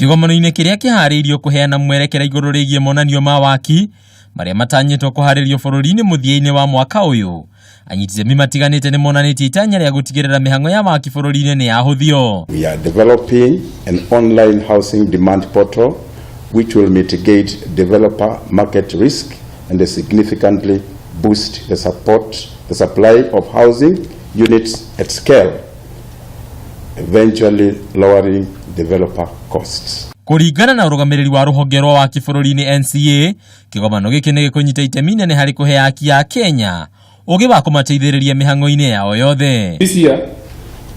Kigomano-inĩ kĩrĩa kĩharĩirio kũheana mwerekera igũrũ rĩgiĩ monanio ma waki marĩa matanyĩtwo kũharĩrio bũrũri-inĩ mũthia-inĩ wa mwaka ũyũ, anyiti itemi matiganĩte nĩ monanĩtie itanya rĩa gũtigĩrĩra mĩhang'o ya waki bũrũri-inĩ nĩ yahũthio. We are developing an online housing demand portal which will mitigate developer market risk and significantly boost the supply of housing units at scale, eventually lowering developer costs. Kũringana na ũrũgamĩrĩri wa rũhonge rwa waki bũrũri-inĩ NCA, kĩgomano gĩkĩ nĩ gĩkũnyita itemi inene harĩ kũhe aki ya Kenya ũgĩ wa kũmateithĩrĩria mĩhang'o-inĩ yao yothe. This year,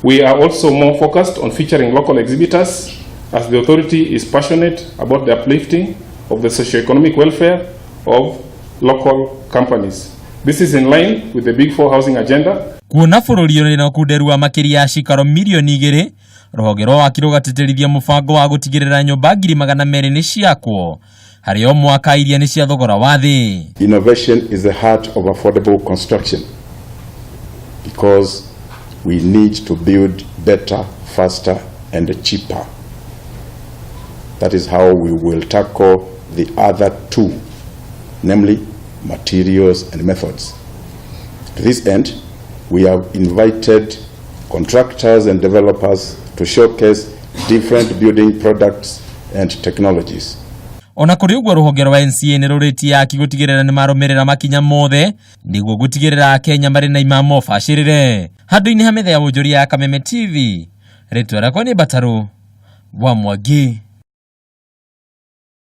we are also more focused on featuring local exhibitors as the authority is passionate about the uplifting of the socio-economic welfare of local companies. This is in line with the Big Four housing agenda. Kuona bũrũri ũrĩ na ũkunderu wa makĩria ya cikaro milioni 2, rũhonge rwa waki rũgatĩtĩrithia mũbango wa gũtigĩrĩra nyũmba 200,000 nĩ ciakwo harĩ o mwaka iria nĩ cia thogora wa thĩ. Innovation is the heart of affordable construction because we need to build better, faster and cheaper. That is how we will tackle the other two, namely materials and methods. To this end, we have invited contractors and developers to showcase different building products and technologies. Ona kũrĩ ũguo rũhonge rwa NCA nĩ rũrĩtie aki gũtigĩrĩra nĩ marũmĩrĩra makinya mothe nĩguo gũtigĩrĩra Kenya marĩ na imamo bacĩrĩre. Handũ-inĩ ha metha ya wonjoria ya Kameme TV, rĩtwa rĩakwa nĩ Bataru wa Mwangi.